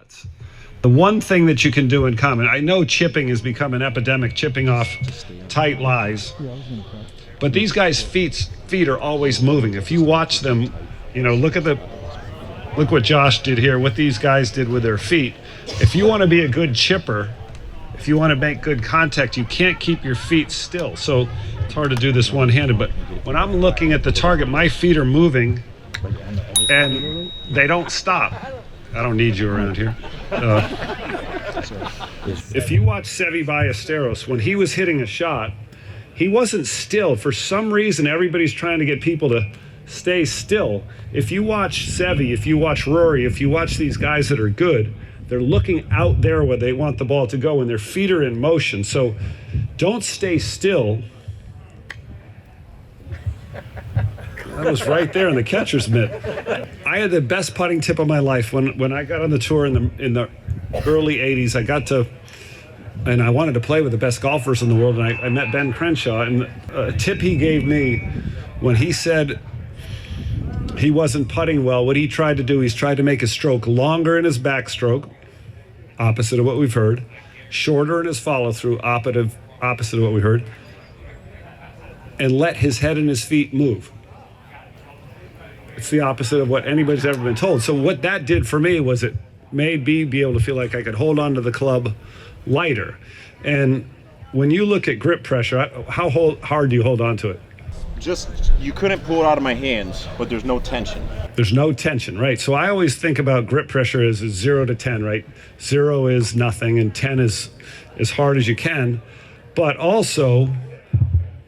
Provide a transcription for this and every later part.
shots. The one thing that you can do in common, I know chipping has become an epidemic, chipping off tight lies, but these guys' feet are always moving. If you watch them, you know, look what Josh did here, what these guys did with their feet. If you want to be a good chipper, if you want to make good contact, you can't keep your feet still. So it's hard to do this one-handed, but when I'm looking at the target, my feet are moving and they don't stop. I don't need you around here. If you watch Seve Ballesteros, when he was hitting a shot, he wasn't still. For some reason, everybody's trying to get people to stay still. If you watch Seve, if you watch Rory, if you watch these guys that are good, they're looking out there where they want the ball to go and their feet are in motion. So don't stay still. That was right there in the catcher's mitt. I had the best putting tip of my life when I got on the tour in the early 80s. And I wanted to play with the best golfers in the world, and I met Ben Crenshaw, and a tip he gave me when he said he wasn't putting well, what he tried to do, he's tried to make his stroke longer in his backstroke, opposite of what we've heard, shorter in his follow-through, opposite of what we heard, and let his head and his feet move. It's the opposite of what anybody's ever been told. So what that did for me was it made me be able to feel like I could hold on to the club lighter. And when you look at grip pressure, how hard do you hold on to it? Just, you couldn't pull it out of my hands, but there's no tension. There's no tension, right? So I always think about grip pressure as 0 to 10, right? 0 is nothing and 10 is as hard as you can. But also,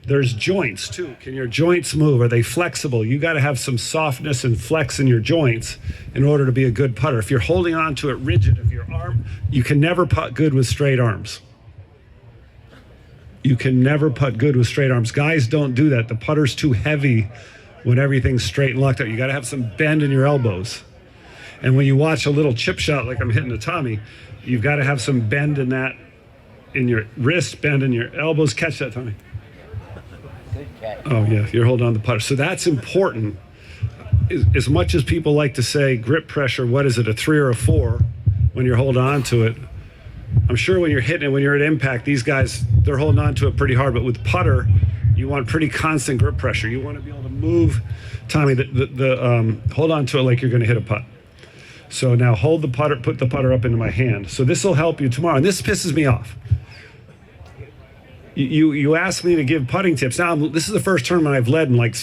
there's joints too. Can your joints move? Are they flexible? You got to have some softness and flex in your joints in order to be a good putter. If you're holding on to it rigid, if your arm, you can never putt good with straight arms. You can never putt good with straight arms. Guys don't do that. The putter's too heavy when everything's straight and locked out. You got to have some bend in your elbows. And when you watch a little chip shot like I'm hitting a Tommy, you've got to have some bend in that, in your wrist, bend in your elbows. Catch that, Tommy. Oh yeah, you're holding on the putter. So that's important. As much as people like to say grip pressure, what is it, a 3 or a 4 when you're holding on to it? I'm sure when you're hitting it, when you're at impact, these guys, they're holding on to it pretty hard. But with putter, you want pretty constant grip pressure. You want to be able to move, Tommy, hold on to it like you're going to hit a putt. So now hold the putter, put the putter up into my hand. So this will help you tomorrow. And this pisses me off. You asked me to give putting tips. Now, this is the first tournament I've led in like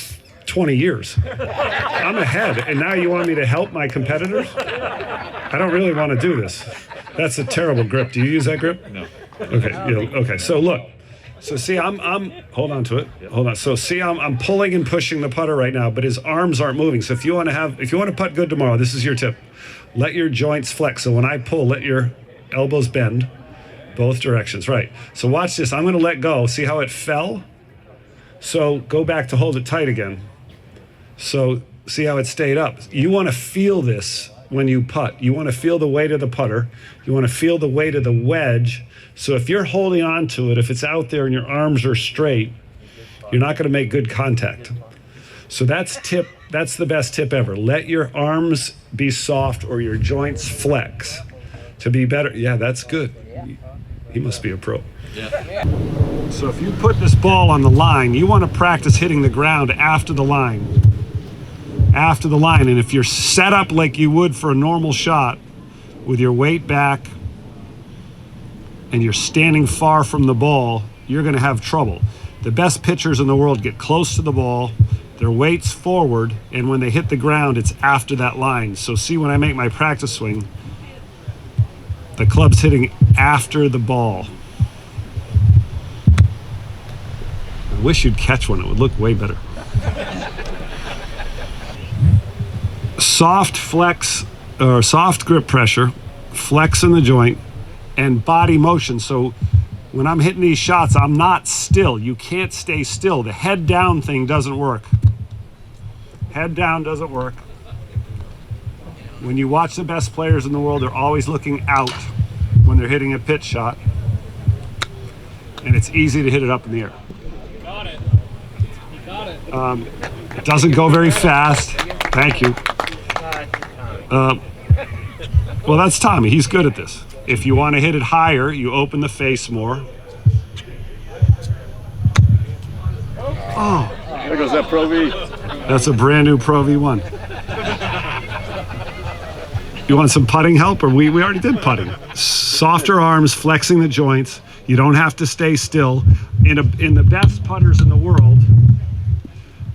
20 years. I'm ahead, and now you want me to help my competitors? I don't really want to do this. That's a terrible grip. Do you use that grip? No. Okay. Okay. So look. So see, I'm hold on to it. Hold on. So see, I'm pulling and pushing the putter right now, but his arms aren't moving. So if you want to putt good tomorrow, this is your tip. Let your joints flex. So when I pull, let your elbows bend. Both directions, right. So watch this. I'm going to let go. See how it fell? So go back to hold it tight again. So see how it stayed up? You want to feel this when you putt. You want to feel the weight of the putter. You want to feel the weight of the wedge. So if you're holding on to it, if it's out there and your arms are straight, you're not going to make good contact. So that's the best tip ever. Let your arms be soft or your joints flex to be better. Yeah, that's good. He must be a pro. Yeah. So if you put this ball on the line, you want to practice hitting the ground after the line. After the line. And if you're set up like you would for a normal shot with your weight back and you're standing far from the ball, you're going to have trouble. The best pitchers in the world get close to the ball, their weight's forward, and when they hit the ground, it's after that line. So see, when I make my practice swing, the club's hitting after the ball. I wish you'd catch one. It would look way better. Soft flex, or soft grip pressure, flex in the joint, and body motion. So when I'm hitting these shots, I'm not still. You can't stay still. The head down thing doesn't work. Head down doesn't work. When you watch the best players in the world, they're always looking out when they're hitting a pitch shot. And it's easy to hit it up in the air. You got it. You got it. It doesn't go very fast. Thank you. Well, that's Tommy. He's good at this. If you want to hit it higher, you open the face more. Oh. There goes that Pro V. That's a brand new Pro V1. You want some putting help? Or we already did putting. Softer arms, flexing the joints. You don't have to stay still. In the best putters in the world,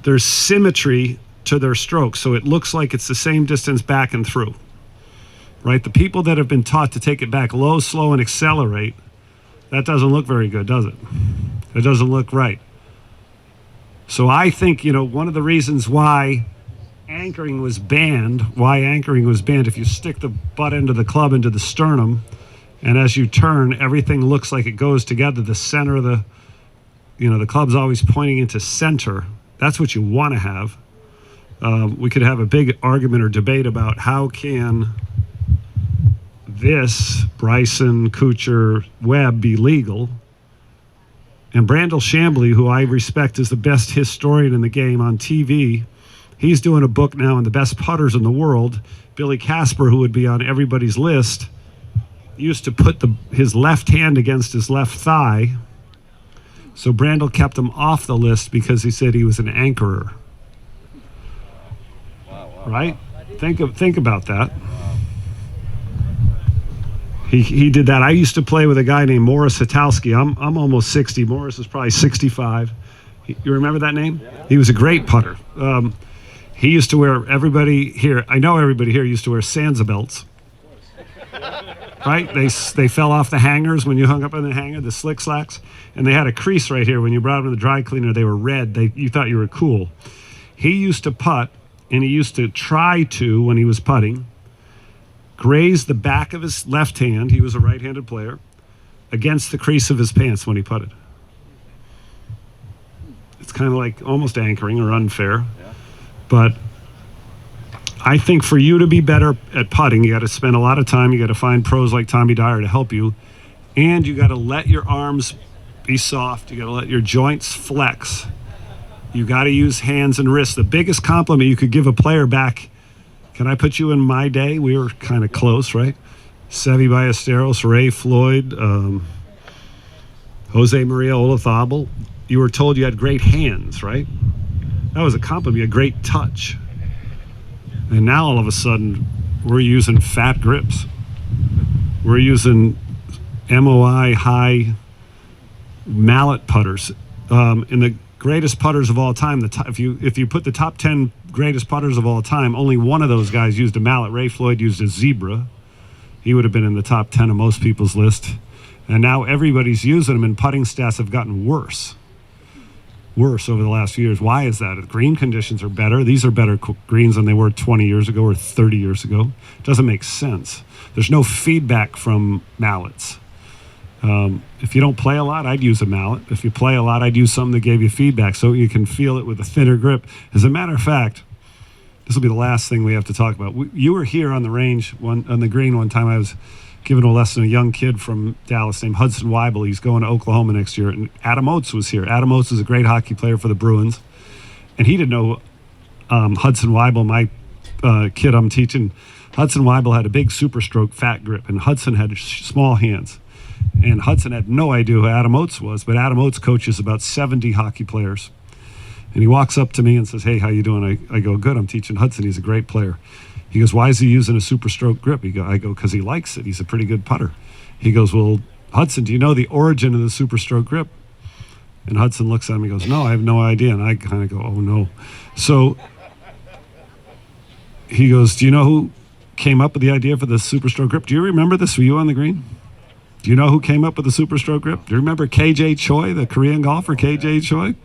there's symmetry to their stroke, so it looks like it's the same distance back and through. Right? The people that have been taught to take it back low, slow, and accelerate, that doesn't look very good, does it? It doesn't look right. So I think, one of the reasons why anchoring was banned, if you stick the butt end of the club into the sternum, and as you turn, everything looks like it goes together. The center of the club's always pointing into center. That's what you want to have. We could have a big argument or debate about how can this Bryson, Kuchar, Webb be legal. And Brandel Chambly, who I respect as the best historian in the game on TV, he's doing a book now on the best putters in the world. Billy Casper, who would be on everybody's list, used to put his left hand against his left thigh. So Brandel kept him off the list because he said he was an anchorer. Wow. Right? Think about that. He did that. I used to play with a guy named Morris Hatalski. I'm almost 60. Morris is probably 65. You remember that name? Yeah. He was a great putter. He used to wear, everybody here used to wear Sansa belts. Right? They fell off the hangers when you hung up on the hanger, the slick slacks. And they had a crease right here. When you brought them to the dry cleaner, they were red. You thought you were cool. He used to putt, and he used to try to, when he was putting, graze the back of his left hand, he was a right-handed player, against the crease of his pants when he putted. It's kind of like almost anchoring or unfair. Yeah. But I think for you to be better at putting, you got to spend a lot of time, you got to find pros like Tommy Dyer to help you, and you got to let your arms be soft, you got to let your joints flex. You got to use hands and wrists. The biggest compliment you could give a player back, can I put you in my day? We were kind of close, right? Seve Ballesteros, Ray Floyd, Jose Maria Olazabal. You were told you had great hands, right? That was a compliment. You had great touch. And now all of a sudden, we're using fat grips. We're using MOI high mallet putters. In the greatest putters of all time, if you put the top 10 greatest putters of all time, only one of those guys used a mallet. Ray Floyd used a zebra. He would have been in the top 10 of most people's list. And now everybody's using them, and putting stats have gotten worse over the last few years. Why is that? The green conditions are better. These are better greens than they were 20 years ago or 30 years ago. It doesn't make sense. There's no feedback from mallets. If you don't play a lot, I'd use a mallet. If you play a lot, I'd use something that gave you feedback so you can feel it with a thinner grip. As a matter of fact, this will be the last thing we have to talk about. You were here on the range, on the green one time. I was giving a lesson to a young kid from Dallas named Hudson Weibel. He's going to Oklahoma next year. And Adam Oates was here. Adam Oates is a great hockey player for the Bruins. And he didn't know Hudson Weibel, my kid I'm teaching. Hudson Weibel had a big super stroke fat grip, and Hudson had small hands. And Hudson had no idea who Adam Oates was, but Adam Oates coaches about 70 hockey players. And he walks up to me and says, "Hey, how you doing?" I go, "Good, I'm teaching Hudson. He's a great player." He goes, "Why is he using a super stroke grip?" I go, "Because he likes it. He's a pretty good putter." He goes, "Well, Hudson, do you know the origin of the super stroke grip?" And Hudson looks at me and goes, "No, I have no idea." And I kind of go, "Oh, no." So he goes, "Do you know who came up with the idea for the super stroke grip? Do you remember this? Were you on the green? Do you know who came up with the super stroke grip? Do you remember KJ Choi, the Korean golfer, KJ Choi?"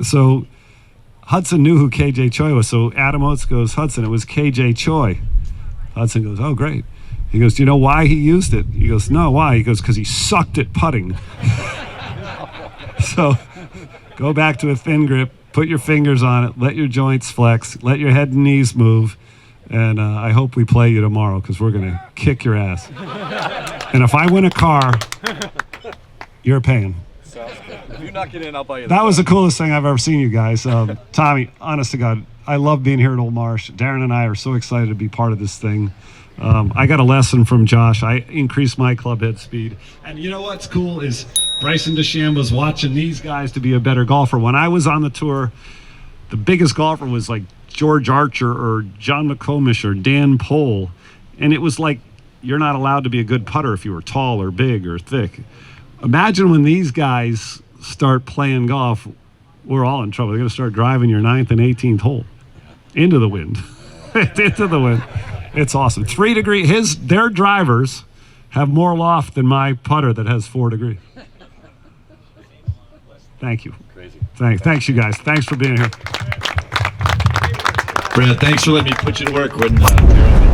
So Hudson knew who KJ Choi was. So Adam Oates goes, "Hudson, it was KJ Choi." Hudson goes, "Oh, great." He goes, "Do you know why he used it?" He goes, "No, why?" He goes, "Because he sucked at putting." So go back to a thin grip, put your fingers on it, let your joints flex, let your head and knees move, and I hope we play you tomorrow because we're going to kick your ass. And if I win a car, you're paying. If you knock it in, I'll buy you that was the coolest thing I've ever seen, you guys. Tommy, honest to God, I love being here at Old Marsh. Darren and I are so excited to be part of this thing. I got a lesson from Josh. I increased my club head speed. And you know what's cool is Bryson DeChambeau's watching these guys to be a better golfer. When I was on the tour, the biggest golfer was like George Archer or John McComish or Dan Pohl. And it was like, you're not allowed to be a good putter if you were tall or big or thick. Imagine when these guys start playing golf, we're all in trouble. They're going to start driving your 9th and 18th hole into the wind. Into the wind. It's awesome. 3 degree. Their drivers have more loft than my putter that has 4 degree. Thank you. Crazy. Thanks, you guys. Thanks for being here. Brad, thanks for letting me put you to work when you're